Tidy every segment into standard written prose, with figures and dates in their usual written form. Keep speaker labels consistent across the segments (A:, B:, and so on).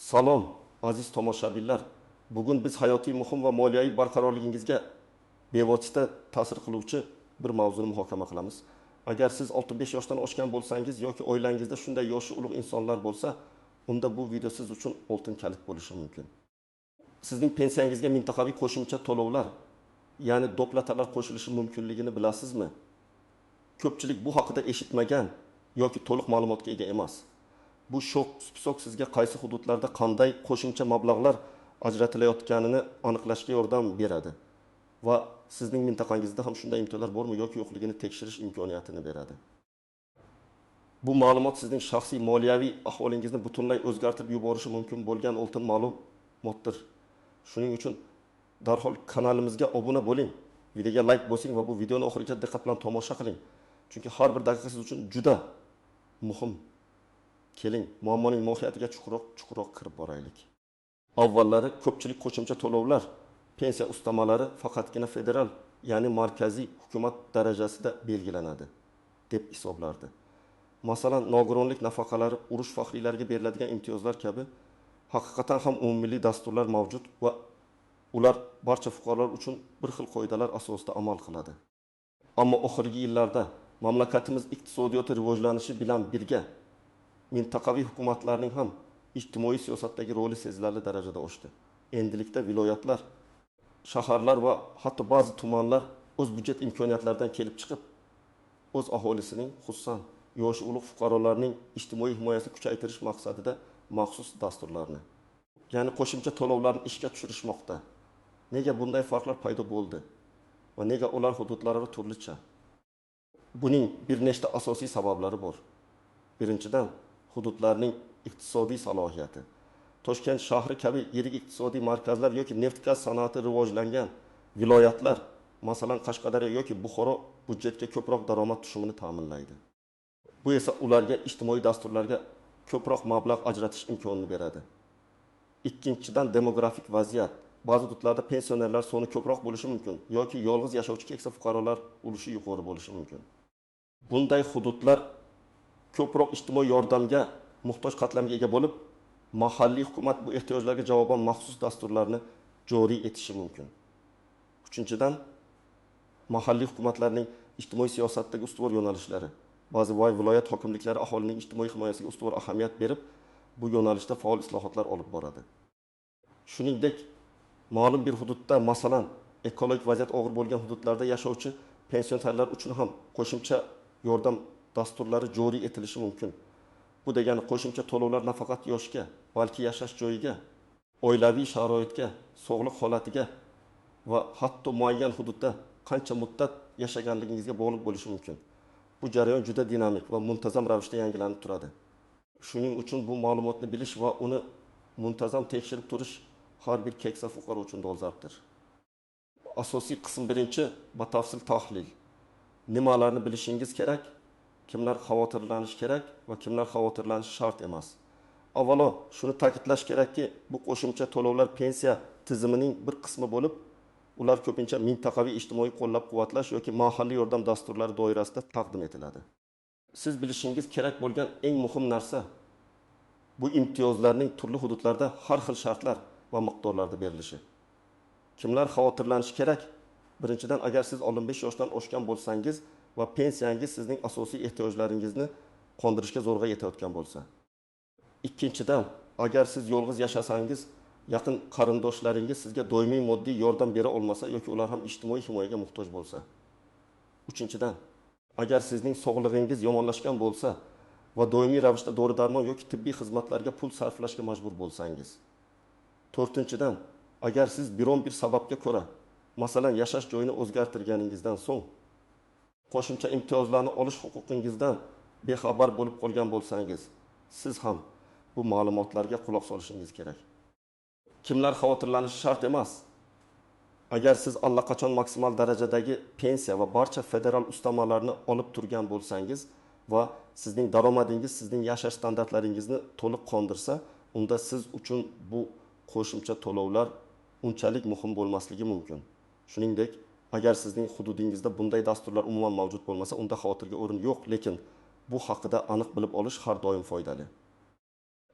A: Salom, aziz tomoshabinlar. Bugun biz hayotiy muhim va moliyaviy barqarorligingizga bevosita ta'sir qiluvchi bir mavzuni muhokama qilamiz. Agar siz 65 yoshdan oshgan bo'lsangiz yoki oilangizda shunday yoshi ulug' insonlar bo'lsa, unda bu video siz uchun oltin kalit bo'lishi mumkin. Sizning pensiyangizga mintaqaviy qo'shimcha to'lovlar, ya'ni doplatalar qo'shilishi mumkinligini bilasizmi? Ko'pchilik bu haqida eshitmagan yoki to'liq ma'lumotga ega emas. Bu shok sizga qaysi hududlarda qanday qo'shimcha mablag'lar ajratilayotganini aniqlashga yordam beradi va sizning mintaqangizda ham shunday imtiyozlar bormi yoki yo'qligini tekshirish imkoniyatini beradi. Bu ma'lumot sizning shaxsiy moliyaviy ahvolingizni butunlay o'zgartirib yuborishi mumkin bo'lgan oltin ma'lumotdir. Shuning uchun darhol kanalimizga obuna bo'ling, videoga like bosing va bu videoni oxirigacha diqqat bilan tomosha qiling. Chunki har bir daqiqa siz uchun juda muhim. Keling, muammoning mohiyatiga chuqurroq kirib boraylik. Avvallari ko'pchilik qo'shimcha to'lovlar, pensiya ustamalari faqatgina federal, ya'ni markaziy hukumat darajasida belgilanadi deb hisoblardi. Masalan, nogironlik nafaqalari, urush faxriylariga beriladigan imtiyozlar kabi haqiqatan ham umummilliy dasturlar mavjud va ular barcha fuqarolar uchun bir xil qoidalar asosida amal qiladi. Ammo oxirgi yillarda mamlakatimiz iqtisodiyoti rivojlanishi bilan birga mintaqaviy hukumatlarning ham ijtimoiy siyosatdagi roli sezilarli darajada oshdi. Endilikda viloyatlar, shaharlar va hatto ba'zi tumanlar o'z byudjet imkoniyatlaridan kelib chiqib, o'z aholisining, xususan yoshi ulug' fuqarolarning ijtimoiy himoyasini kuchaytirish maqsadida maxsus dasturlarni, ya'ni qo'shimcha to'lovlarni ishga tushirishmoqda. Nega bunday farqlar paydo bo'ldi va nega ular hududlararo turlicha? Buning bir nechta asosiy sabablari bor. Birinchidan, hududlarning iqtisodiy salohiyati. Toshkent shahri kabi yirik iqtisodiy markazlar yoki neft-gaz sanoati rivojlangan viloyatlar, masalan Qashqadaryo yoki Buxoro byudjetga ko'proq daromad tushumini ta'minlaydi. Bu esa ularga ijtimoiy dasturlarga ko'proq mablag' ajratish imkonini beradi. Ikkinchidan, demografik vaziyat. Ba'zi hududlarda pensionerlar soni ko'proq bo'lishi mumkin yoki yolg'iz yashovchi keksa fuqarolar ulushi yuqori bo'lishi mumkin. Bunday hududlar ko'proq ijtimoiy yordamga muhtoj qatlamga ega bo'lib, mahalliy hukumat bu ehtiyojlarga javoban maxsus dasturlarni joriy etishi mumkin. Uchinchidan, mahalliy hukumatlarning ijtimoiy siyosatdagi ustuvor yo'nalishlari. Ba'zi viloyat hokimliklari aholining ijtimoiy himoyasiga ustuvor ahamiyat berib, bu yo'nalishda faol islohotlar olib boradi. Shuningdek, ma'lum bir hududda, masalan, ekologik vaziyat og'ir bo'lgan hududlarda yashovchi pensionerlar uchun ham qo'shimcha yordam dasturlari joriy etilishi mumkin. Bu degani qo'shimcha to'lovlar nafaqat yoshga, balki yashash joyiga, oilaviy sharoitga, sog'liq holatiga va hatto muayyan hududda qancha muddat yashaganligingizga bog'liq bo'lishi mumkin. Bu jarayon juda dinamik va muntazam ravishda yangilanib turadi. Shuning uchun bu ma'lumotni bilish va uni muntazam tekshirib turish har bir keksa fuqaro uchun dolzarbdir. Asosiy qism birinchi, batafsil tahlil. Nimalarni bilishingiz kerak? Kimlar xavotirlanish kerak va kimlar xavotirlanishi shart emas. Avvalo, shuni ta'kidlash kerakki, bu qo'shimcha to'lovlar pensiya tizimining bir qismi bo'lib, ular ko'pincha mintaqaviy ijtimoiy qo'llab-quvvatlash yoki mahalliy yordam dasturlari doirasida taqdim etiladi. Siz bilishingiz kerak bo'lgan eng muhim narsa bu imtiyozlarning turli hududlarda har xil shartlar va miqdorlarda berilishi. Kimlar xavotirlanishi kerak? Birinchidan, agar siz 15 yoshdan oshgan bo'lsangiz va pensiyangiz sizning asosiy ehtiyojlaringizni qondirishga zo'rg'a yetayotgan bo'lsa. Ikkinchidan, agar siz yolg'iz yashasangiz, yaqin qarindoshlaringiz sizga doimiy moddiy yordam bera olmasa yoki ular ham ijtimoiy himoyaga muhtoj bo'lsa. Uchinchidan, agar sizning sog'lig'ingiz yomonlashgan bo'lsa va doimiy ravishda dori-darmon yoki tibbiy xizmatlarga pul sarflashga majbur bo'lsangiz. To'rtinchidan, agar siz biron bir sababga ko'ra, masalan, yashash joyini o'zgartirganingizdan so'ng qo'shimcha imtiyozlarni olish huquqingizdan bexabar bo'lib qolgan bo'lsangiz, siz ham bu ma'lumotlarga quloq solishingiz kerak. Kimlar xavotirlanishi shart emas? Agar siz allaqachon maksimal darajadagi pensiya va barcha federal ustamalarni olib turgan bo'lsangiz va sizning daromadingiz sizning yashash standartlaringizni to'liq qondirsa, unda siz uchun bu qo'shimcha to'lovlar unchalik muhim bo'lmasligi mumkin. Shuningdek, agar sizning hududingizda bunday dasturlar umuman mavjud bo'lmasa, unda xavotirga o'rin yo'q, lekin bu haqida aniq bilib olish har doim foydali.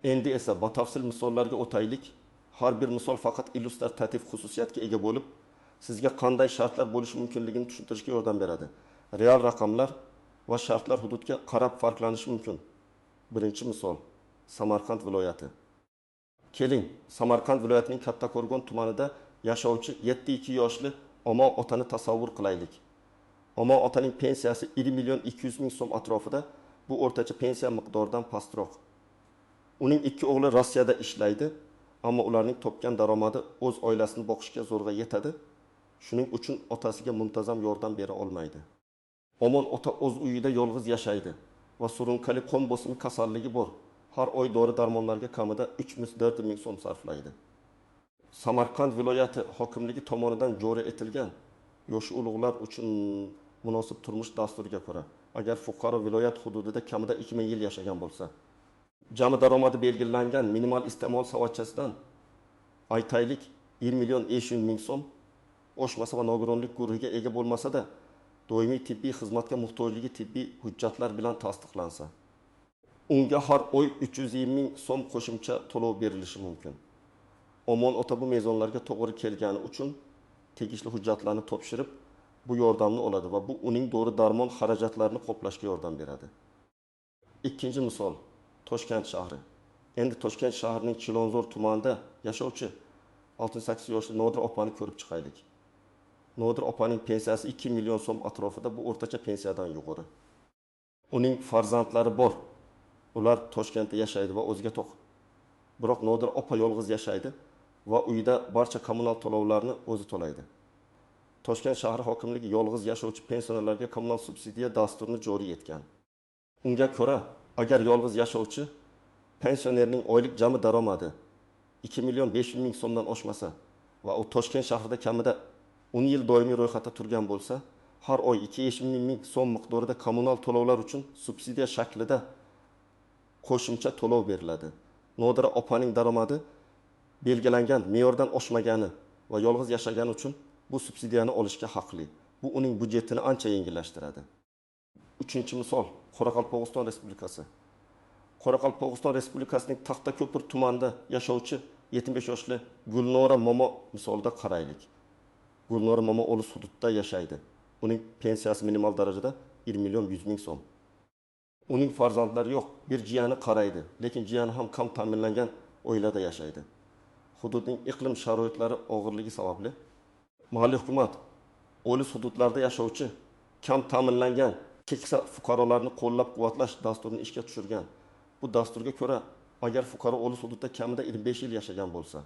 A: Endi esa batafsil misollarga o'taylik. Har bir misol faqat illyustrativ xususiyatga ega bo'lib, sizga qanday shartlar bo'lishi mumkinligini tushuntirishga yordam beradi. Real raqamlar va shartlar hududga qarab farqlanishi mumkin. Birinchi misol, Samarqand viloyati. Keling, Samarqand viloyatining Kattaqo'rg'on tumanida yashovchi 7-2 yoshli Omon otani tasavvur qilaylik. Omon otaning pensiyasi 1 million 200 ming so'm atrofida, bu o'rtacha pensiya miqdoridan pastroq. Uning ikki o'g'li Rossiyada ishlaydi, ammo ularning topgan daromadi o'z oilasini boqishga zo'rg'a yetadi. Shuning uchun otasiga muntazam yordam bera olmaydi. Omon ota o'z uyida yolg'iz yashaydi va surunkali qon bosimi kasalligi bor. Har oy dori-darmonlarga kamida 3-4 ming so'm sarflaydi. Samarqand viloyati hokimligi tomonidan joriy etilgan yosh ulug'lar uchun munosib turmush dasturiga ko'ra, agar fuqaro viloyat hududida kamida 2000 yil yashagan bo'lsa, jami daromadi belgilangan minimal iste'mol savatchasidan aytaylik 1 million 500 ming so'm oshmasa va nogironlik guruhiga ega bo'lmasa-da, doimiy tibbiy xizmatga muhtojligi tibbiy hujjatlar bilan tasdiqlansa, unga har oy 320 ming so'm qo'shimcha to'lov berilishi mumkin. Omon ota bu mezonlarga to'g'ri kelgani uchun tegishli hujjatlarni topshirib, bu yordamni oladi va bu uning dori-darmon xarajatlarini qoplashga yordam beradi. Ikkinchi misol, Toshkent shahri. Endi Toshkent shahrining Chilonzor tumanida yashovchi 68 yoshli Nodir opani ko'rib chiqaylik. Nodir opaning pensiyasi 2 million so'm atrofida, bu o'rtacha pensiyadan yuqori. Uning farzandlari bor. Ular Toshkentda yashaydi va o'ziga to'q. Biroq Nodir opa yolg'iz yashaydi va uyda barcha kommunal to'lovlarni o'zi to'laydi. Toshkent shahri hokimligi yolg'iz yashovchi pensionerlarga kommunal subsidiya dasturini joriy etgan. Unga ko'ra, agar yolg'iz yashovchi pensionerning oylik jami daromadi 2 million 500 ming so'mdan oshmasa va u Toshkent shahrida kamida 10 yil doimiy ro'yxatda turgan bo'lsa, har oy 2,5 ming so'm miqdorida kommunal to'lovlar uchun subsidiya shaklida qo'shimcha to'lov beriladi. Nodira opaning daromadi belgilangan me'yordan oshmagani va yolg'iz yashagani uchun bu subsidiyani olishga haqli. Bu uning budjetini ancha yengillashtiradi. Uchinchi misol, Qoraqalpog'iston Respublikasi. Qoraqalpog'iston Respublikasining Taxtako'pir tumanida yashovchi 75 yoshli Gulnora Momo misolida qaraylik. Gulnora Momo O'lis hududida yashaydi. Uning pensiyasi minimal darajada 1 million 100 ming so'm. Uning farzandlari yo'q, bir jiyani qaraydi, lekin jiyani ham kam ta'minlangan oilada yashaydi. Hududning iqlim sharoitlari og'irligi sababli mahalliy hukumat O'lis hududlarida yashovchi kam ta'minlangan keksa fuqarolarni qo'llab-quvvatlash dasturini ishga tushirgan. Bu dasturga ko'ra, agar fuqaro O'lis hududida kamida 25 yil yashagan bo'lsa,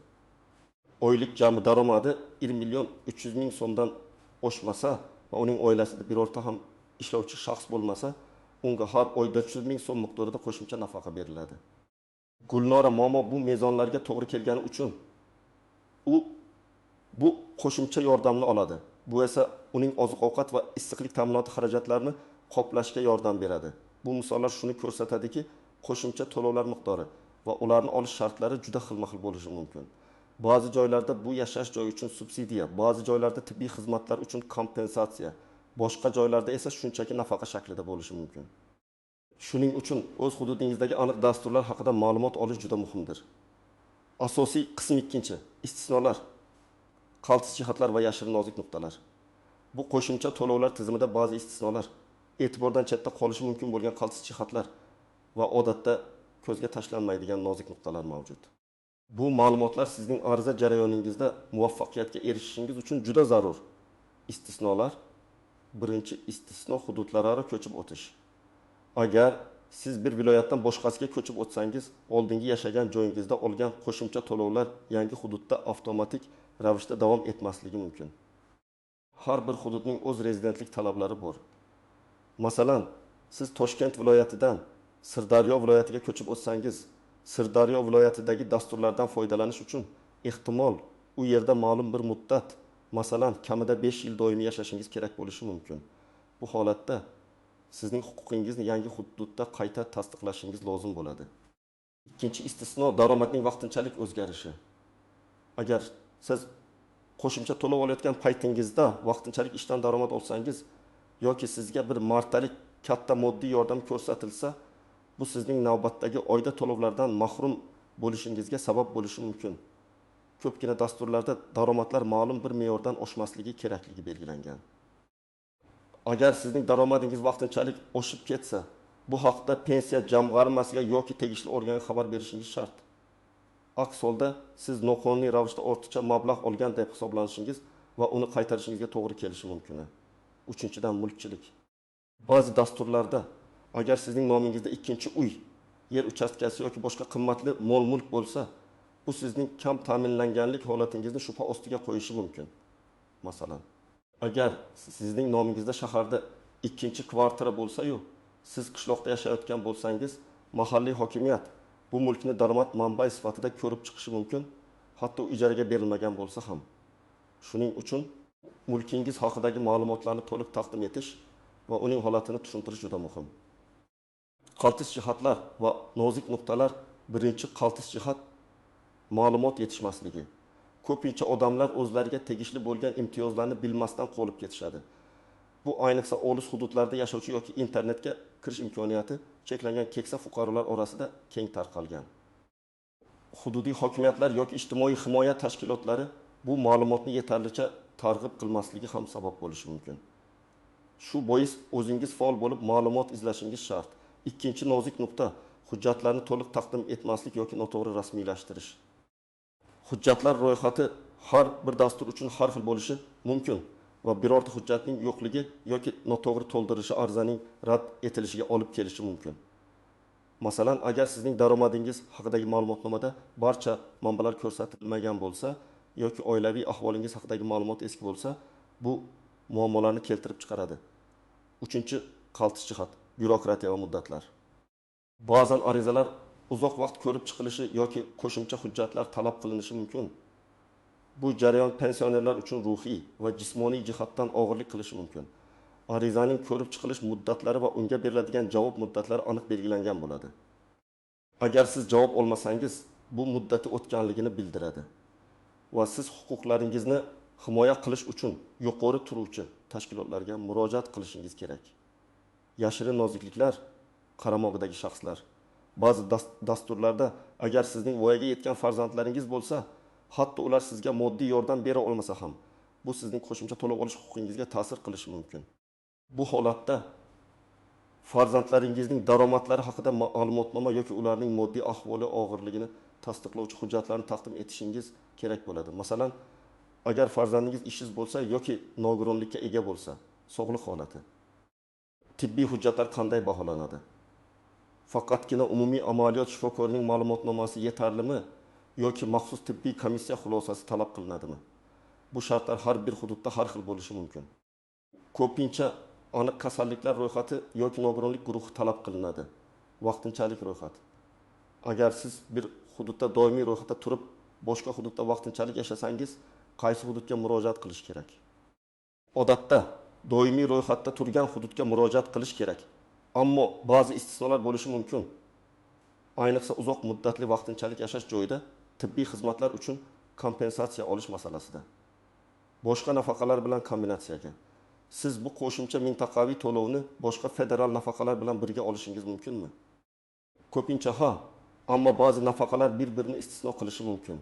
A: oylik jami daromadi 1 million 300 ming so'mdan oshmasa va uning oilasida birorta ham ishlovchi shaxs bo'lmasa, unga har oy 400 ming so'm miqdorida qo'shimcha nafaqa beriladi. Gulnora Momo bu mezonlarga to'g'ri kelgani uchun bu qo'shimcha yordamni oladi. Bu esa uning oziq-ovqat va issiqlik ta'minoti xarajatlarini qoplashga yordam beradi. Bu misollar shuni ko'rsatadiki, qo'shimcha to'lovlar miqdori va ularni olish shartlari juda xilma-xil bo'lishi mumkin. Ba'zi joylarda bu yashash joyi uchun subsidiya, ba'zi joylarda tibbiy xizmatlar uchun kompensatsiya, boshqa joylarda esa shunchaki nafaqa shaklida bo'lishi mumkin. Shuning uchun o'z hududingizdagi aniq dasturlar haqida ma'lumot olish juda muhimdir. Asosiy qism 2. Istisnolar, qaltis jihatlar va yashirin nozik nuqtalar. Bu qo'shimcha to'lovlar tizimida ba'zi istisnolar, e'tibordan chetda qolishi mumkin bo'lgan qaltis jihatlar va odatda ko'zga tashlanmaydigan nozik nuqtalar mavjud. Bu ma'lumotlar sizning ariza jarayoningizda muvaffaqiyatga erishishingiz uchun juda zarur. Istisnolar. Birinchi istisno hududlararo ko'chib o'tish. Agar siz bir viloyatdan boshqasiga ko'chib o'tsangiz, oldingi yashagan joyingizda olgan qo'shimcha to'lovlar yangi hududda avtomatik ravishda davom etmasligi mumkin. Har bir hududning o'z rezidentlik talablari bor. Masalan, siz Toshkent viloyatidan Sirdaryo viloyatiga ko'chib o'tsangiz, Sirdaryo viloyatidagi dasturlardan foydalanish uchun ehtimol u yerda ma'lum bir muddat, masalan, kamida 5 yil doimiy yashashingiz kerak bo'lishi mumkin. Bu holatda sizning huquqingizni yangi hududda qayta tasdiqlashingiz lozim bo'ladi. Ikkinchi istisno daromadning vaqtinchalik o'zgarishi. Agar siz qo'shimcha to'lov olayotgan paytingizda vaqtinchalik ishdan daromad olsangiz yoki sizga bir martalik katta moddiy yordam ko'rsatilsa, Bu sizning navbatdagi oyda to'lovlardan mahrum bo'lishingizga sabab bo'lishi mumkin. Ko'pgina dasturlarda daromadlar ma'lum bir me'yordan oshmasligi kerakligi belgilangan. Agar sizning daromadingiz vaqtinchalik oshib ketsa, bu haqda pensiya jamg'armasiga yoki tegishli organga xabar berishingiz shart. Aks holda siz noqonuniy ravishda ortiqcha mablag' olgan deb hisoblanishingiz va uni qaytarishingizga to'g'ri kelishi mumkin. Uchinchidan, mulkchilik. Ba'zi dasturlarda agar sizning nomingizda ikkinchi uy, yer uchastkasi yoki boshqa qimmatli mol-mulk bo'lsa, bu sizning kam ta'minlanganlik holatingizni shubha ostiga qo'yishi mumkin. Masalan, agar sizning nomingizda shaharda ikkinchi kvartira bo'lsa-yu, siz qishloqda yashayotgan bo'lsangiz, mahalliy hokimiyat bu mulkni daromad manbai sifatida ko'rib chiqishi mumkin, hatto ijaraga berilmagan bo'lsa ham. Shuning uchun mulkingiz haqidagi ma'lumotlarni to'liq taqdim etish va uning holatini tushuntirish juda muhim. Qaltis jihatlar va nozik nuqtalar. Birinchi qaltis jihat ma'lumot yetishmasligi. Ko'pincha odamlar o'zlariga tegishli bo'lgan imtiyozlarni bilmasdan qolib ketishadi. Bu ayniqsa olis hududlarda yashovchi yoki internetga kirish imkoniyati cheklangan keksa fuqarolar orasida keng tarqalgan. Hududiy hokimiyatlar yoki ijtimoiy himoya tashkilotlari bu ma'lumotni yetarlicha targ'ib qilmasligi ham sabab bo'lishi mumkin. Shu bois o'zingiz faol bo'lib ma'lumot izlashingiz shart. Ikkinchi nozik nuqta hujjatlarni to'liq taqdim etmaslik yoki noto'g'ri rasmiylashtirish. Hujjatlar ro'yxati har bir dastur uchun har xil bo'lishi mumkin va birorta hujjatning yo'qligi yoki noto'g'ri to'ldirishi arizaning rad etilishiga olib kelishi mumkin. Masalan, agar sizning daromadingiz haqidagi ma'lumotnomada barcha manbalar ko'rsatilmagan bo'lsa yoki oilaviy ahvolingiz haqidagi ma'lumot eski bo'lsa, bu muammolarni keltirib chiqaradi. Uchinchi qaltis jihat byurokratiya va muddatlar. Ba'zan arizalar uzoq vaqt ko'rib chiqilishi yoki qo'shimcha hujjatlar talab qilinishi mumkin. Bu jarayon pensionerlar uchun ruhiy va jismoniy jihatdan og'irlik qilishi mumkin. Arizaning ko'rib chiqilish muddatlari va unga beriladigan javob muddatlari aniq belgilangan bo'ladi. Agar siz javob olmasangiz, bu muddati o'tganligini bildiradi va siz huquqlaringizni himoya qilish uchun yuqori turuvchi tashkilotlarga murojaat qilishingiz kerak. Yashirin nozikliklar qaramog'idagi shaxslar. Ba'zi dasturlarda agar sizning voyaga yetgan farzandlaringiz bo'lsa, hatto ular sizga moddiy yordam bera olmasa ham, bu sizning qo'shimcha to'lov olish huquqingizga ta'sir qilishi mumkin. Bu holatda farzandlaringizning daromadlari haqida ma'lumotnoma yoki ularning moddiy ahvoli og'irligini tasdiqlovchi hujjatlarni taqdim etishingiz kerak bo'ladi. Masalan, agar farzandingiz ishsiz bo'lsa yoki nogironlikka ega bo'lsa, sog'liq holati, tibbiy hujjatlar qanday baholanadi? Faqatgina umumiy amaliyot shifokorining ma'lumotnomasi yetarlimi yoki maxsus tibbiy komissiya xulosasi talab qilinadimi? Bu shartlar har bir hududda har xil bo'lishi mumkin. Ko'pincha aniq kasalliklar ro'yxati yoki nogironlik guruhi talab qilinadi. Vaqtinchalik ro'yxat. Agar siz bir hududda doimiy ro'yxatda turib, boshqa hududda vaqtinchalik yashasangiz, qaysi hududga murojaat qilish kerak? Odatda doimiy ro'yxatda turgan hududga murojaat qilish kerak. Ammo ba'zi istisnolar bo'lishi mumkin. Ayniqsa uzoq muddatli vaqtinchalik yashash joyida tibbiy xizmatlar uchun kompensatsiya olish masalasida. Boshqa nafaqalar bilan kombinatsiyaga. Siz bu qo'shimcha mintaqaviy to'lovni boshqa federal nafaqalar bilan birga olishingiz mumkinmi? Ko'pincha ha, ammo ba'zi nafaqalar bir-birini istisno qilishi mumkin.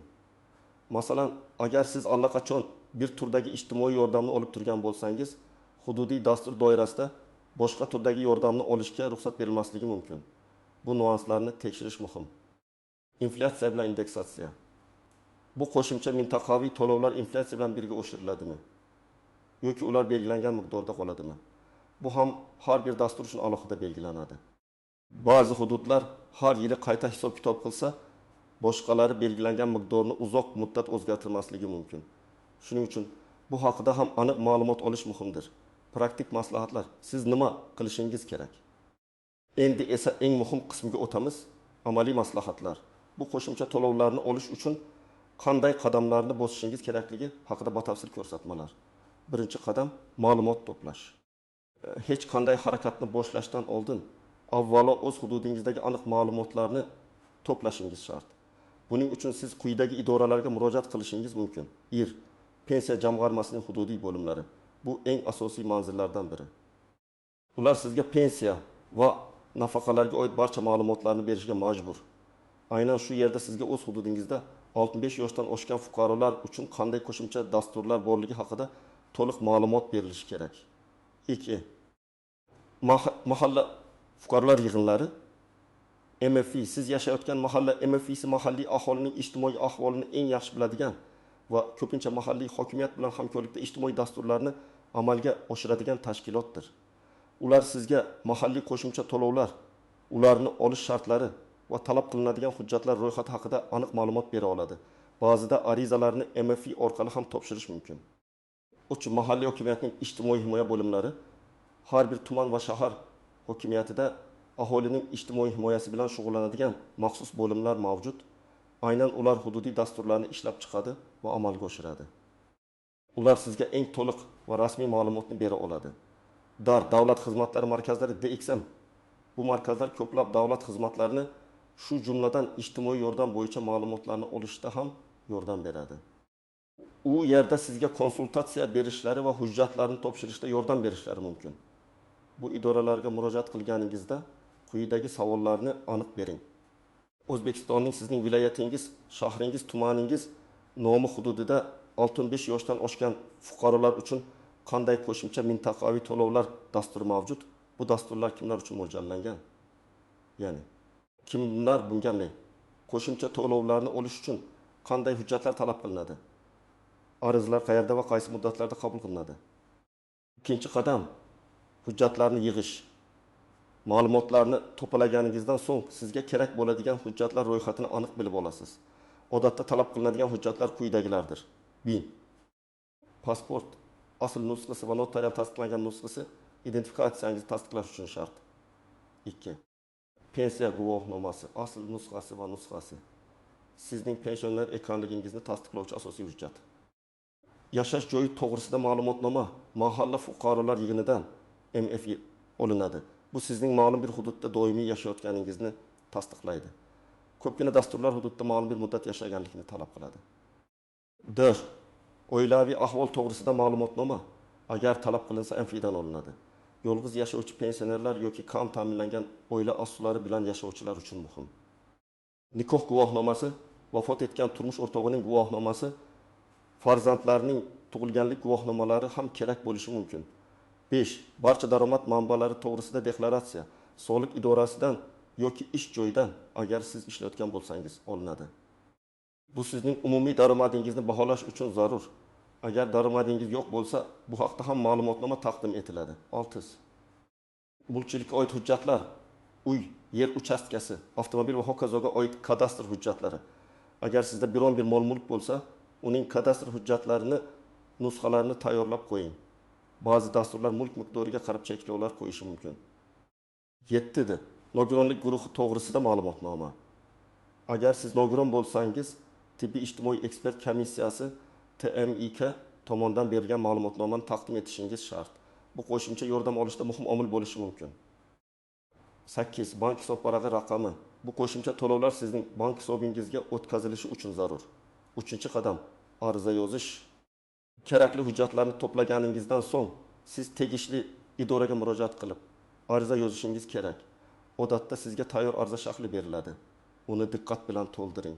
A: Masalan, agar siz allaqachon bir turdagi ijtimoiy yordamni olib turgan bo'lsangiz, hududiy dastur doirasida boshqa turdagi yordamni olishga ruxsat berilmasligi mumkin. Bu nuanslarni tekshirish muhim. Inflyatsiya bilan indeksatsiya. Bu qo'shimcha mintaqaviy to'lovlar inflyatsiya bilan birga oshiriladimi? Yoki ular belgilangan miqdorda qoladimi? Bu ham har bir dastur uchun alohida belgilanadi. Ba'zi hududlar har yili qayta hisob-kitob qilsa, boshqalari belgilangan miqdorni uzoq muddat o'zgartirmasligi mumkin. Shuning uchun bu haqida ham aniq ma'lumot olish muhimdir. Praktik maslahatlar. Siz nima qilishingiz kerak? Endi esa eng muhim qismiga o'tamiz. Amaliy maslahatlar. Bu qo'shimcha to'lovlarni olish uchun qanday qadamlarni bosishingiz kerakligi haqida batafsil ko'rsatmalar. Birinchi qadam ma'lumot to'plash. Hech qanday harakatni boshlashdan oldin avvalo o'z hududingizdagi aniq ma'lumotlarni to'plashingiz shart. Buning uchun siz quyidagi idoralarga murojaat qilishingiz mumkin. Pensiya jamg'armasining hududiy bo'limlari. Bu eng asosiy manzillardan biri. Ular sizga pensiya va nafaqalarga oid barcha ma'lumotlarni berishga majbur. Aynan shu yerda sizga o'z hududingizda 65 yoshdan oshgan fuqarolar uchun qanday qo'shimcha dasturlar borligi haqida to'liq ma'lumot berilishi kerak. 2. Mahalla fuqarolar yig'inlari MFI, siz yashayotgan mahalla MFI'si mahalliy aholining ijtimoiy ahvolini eng yaxshi biladigan va ko'pincha mahalliy hokimiyat bilan hamkorlikda ijtimoiy dasturlarni amalga oshiradigan tashkilotdir. Ular sizga mahalliy qo'shimcha to'lovlar, ularni olish shartlari va talab qilinadigan hujjatlar ro'yxati haqida aniq ma'lumot bera oladi. Ba'zida arizalarni MFI orqali ham topshirish mumkin. Uchun mahalliy hokimiyatning ijtimoiy himoya bo'limlari har bir tuman va shahar hokimiyatida aholining ijtimoiy himoyasi bilan shug'ullanadigan maxsus bo'limlar mavjud. Aynan ular hududiy dasturlarni ishlab chiqadi va amalga oshiradi. Ular sizga eng to'liq va rasmiy ma'lumotni bera oladi. Davlat xizmatlari markazlari DXM. Bu markazlar ko'plab davlat xizmatlarini, shu jumladan ijtimoiy yordam bo'yicha ma'lumotlarni olishda ham yordam beradi. U yerda sizga konsultatsiya berishlari va hujjatlarni topshirishda yordam berishlari mumkin. Bu idoralarga murojaat qilganingizda quyidagi savollarni aniq bering. O'zbekistonning sizning viloyatingiz, shahringiz, tumaningiz nomi hududida 65 yoshdan oshgan fuqarolar uchun qanday qo'shimcha mintaqaviy to'lovlar dasturi mavjud? Bu dasturlar kimlar uchun mo'ljallangan? Ya'ni kimlar bunga alik? Qo'shimcha to'lovlarni olish uchun qanday hujjatlar talab qilinadi? Arizlar qayerda va qaysi muddatlarda qabul qilinadi? Ikkinchi qadam, hujjatlarni yig'ish. Ma'lumotlarni to'plaganingizdan so'ng sizga kerak bo'ladigan hujjatlar ro'yxatini aniq bilib olasiz. Odatda talab qilinadigan hujjatlar quyidagilardir. 1. Pasport, asl nusxasi va notarial tasdiqlangan nusxasi identifikatsiyangizni tasdiqlash uchun shart. 2. Pensiya guvohnomasi, asl nusxasi va nusxasi. Sizning pensioner ekanligingizni tasdiqlovchi asosiy hujjat. Yashash joyi to'g'risida ma'lumotnoma mahalla fuqarolar yig'inidan MFI olinadi. Bu sizning ma'lum bir hududda doimiy yashayotganingizni tasdiqlaydi. Ko'pgina dasturlar hududda ma'lum bir muddat yashaganlikni talab qiladi. 4. Oilaviy ahvol to'g'risida ma'lumotnoma agar talab qilinsa MFIdan olinadi. Yolg'iz yashovchi pensionerlar yoki kam ta'minlangan oila a'zolari bilan yashovchilar uchun muhim. Nikoh guvohnomasi, vafot etgan turmush o'rtog'ining guvohnomasi, farzandlarning tug'ilganlik guvohnomalari ham kerak bo'lishi mumkin. 5. Barcha daromad manbalari to'g'risida deklaratsiya soliq idorasidan yoki ish joyidan agar siz ishlayotgan bo'lsangiz olinadi. Bu sizning umumiy daromadingizni baholash uchun zarur. Agar daromadingiz yo'q bo'lsa, bu haqda ham ma'lumotnoma taqdim etiladi. 6. Mulkchilikka oid hujjatlar, uy, yer uchastkasi, avtomobil va hokazoga oid kadastr hujjatlari. Agar sizda biron bir mol-mulk bo'lsa, uning kadastr hujjatlarini, nusxalarini tayyorlab qo'ying. Ba'zi dasturlar mulk miqdoriga qarab cheklovlar qo'yishi mumkin. 7. Nogironlik guruhi to'g'risida ma'lumotnoma. Agar siz nogiron bo'lsangiz, tibbiy ijtimoiy ekspert komissiyasi TMIK tomonidan berilgan ma'lumotnomani taqdim etishingiz shart. Bu qo'shimcha yordam olishda muhim omil bo'lishi mumkin. 8. Bank hisobvarag'i raqami. Bu qo'shimcha to'lovlar sizning bank hisobingizga o'tkazilishi uchun zarur. 3-qadam, ariza yozish. Kerakli hujjatlarni to'plaganingizdan so'ng siz tegishli idoraga murojaat qilib ariza yozishingiz kerak. Odatda sizga tayyor ariza shakli beriladi. Uni diqqat bilan to'ldiring.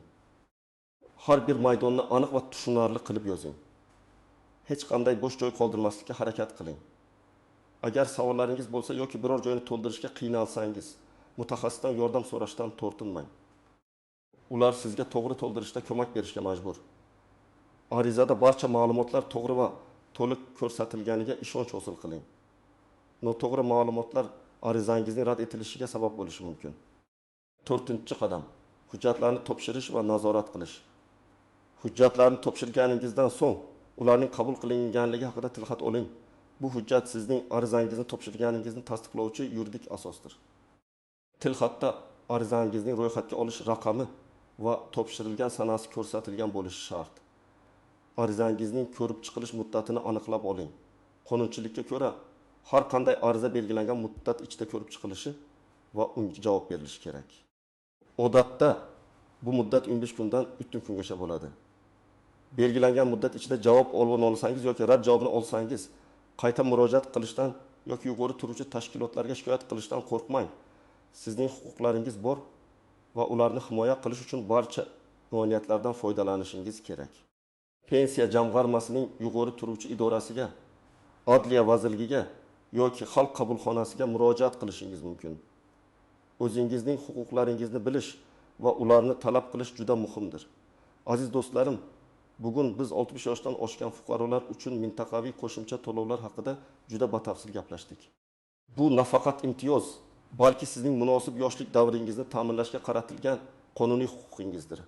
A: Har bir maydonni aniq va tushunarli qilib yozing. Hech qanday bo'sh joy qoldirmaslikka harakat qiling. Agar savollaringiz bo'lsa yoki biror joyni to'ldirishga qiynalsangiz, mutaxassisdan yordam so'rashdan tortinmang. Ular sizga to'g'ri to'ldirishda ko'mak berishga majbur. Arizada barcha ma'lumotlar to'g'ri va to'liq ko'rsatilganiga ishonch hosil qiling. Noto'g'ri ma'lumotlar arizangizning rad etilishiga sabab bo'lishi mumkin. 4-qadam, hujjatlarni topshirish va nazorat qilish. Hujjatlarni topshirganingizdan so'ng ularning qabul qilinganligi haqida tilxat oling. Bu hujjat sizning arizangizni topshirganingizni tasdiqlovchi yuridik asosdir. Tilxatda arizangizning ro'yxatga olish raqami va topshirilgan sanasi ko'rsatilgan bo'lishi shart. Arizangizning ko'rib chiqilish muddatini aniqlab oling. Qonunchilikka ko'ra har qanday ariza belgilangan muddat ichida ko'rib chiqilishi va unga javob berilishi kerak. Odatda bu muddat 15 kundan 3 kungacha bo'ladi. Belgilangan muddat ichida javob olsangiz yoki rad javobini olsangiz, qayta murojaat qilishdan yoki yuqori turuvchi tashkilotlarga shikoyat qilishdan qo'rqmang. Sizning huquqlaringiz bor va ularni himoya qilish uchun barcha imkoniyatlardan foydalanishingiz kerak. Pensiya jamg'armasining yuqori turuvchi idorasiga, Adliya vazirligiga yoki xalq qabulxonasiga murojaat qilishingiz mumkin. O'zingizning huquqlaringizni bilish va ularni talab qilish juda muhimdir. Aziz do'stlarim, bugun biz 60 yoshdan oshgan fuqarolar uchun mintaqaviy qo'shimcha to'lovlar haqida juda batafsil gaplashdik. Bu nafaqat imtiyoz, balki sizning munosib yoshlik davringizni ta'minlashga qaratilgan qonuniy huquqingizdir.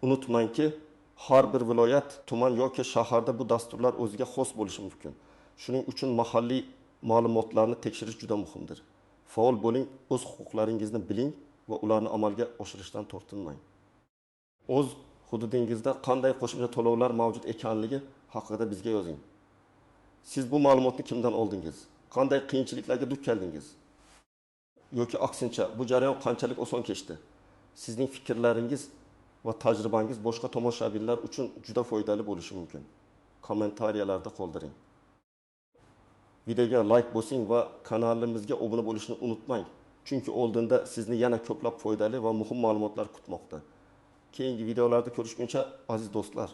A: Unutmangki, har bir viloyat, tuman yoki shaharda bu dasturlar o'ziga xos bo'lishi mumkin. Shuning uchun mahalliy ma'lumotlarni tekshirish juda muhimdir. Faol bo'ling, o'z huquqlaringizni biling va ularni amalga oshirishdan tortinmang. O'z hududingizda qanday qo'shimcha to'lovlar mavjud ekanligi haqida bizga yozing. Siz bu ma'lumotni kimdan oldingiz? Qanday qiyinchiliklarga duch keldingiz? Yoki aksincha, bu jarayon qanchalik oson kechdi? Sizning fikrlaringiz va tajribangiz boshqa tomoshabinlar uchun juda foydali bo'lishi mumkin. Kommentariyalarda qoldiring. Videoga like bosing va kanalimizga obuna bo'lishni unutmang. Chunki oldinda sizni yana ko'plab foydali va muhim ma'lumotlar kutmoqda. Keyingi videolarda ko'rishguncha aziz do'stlar.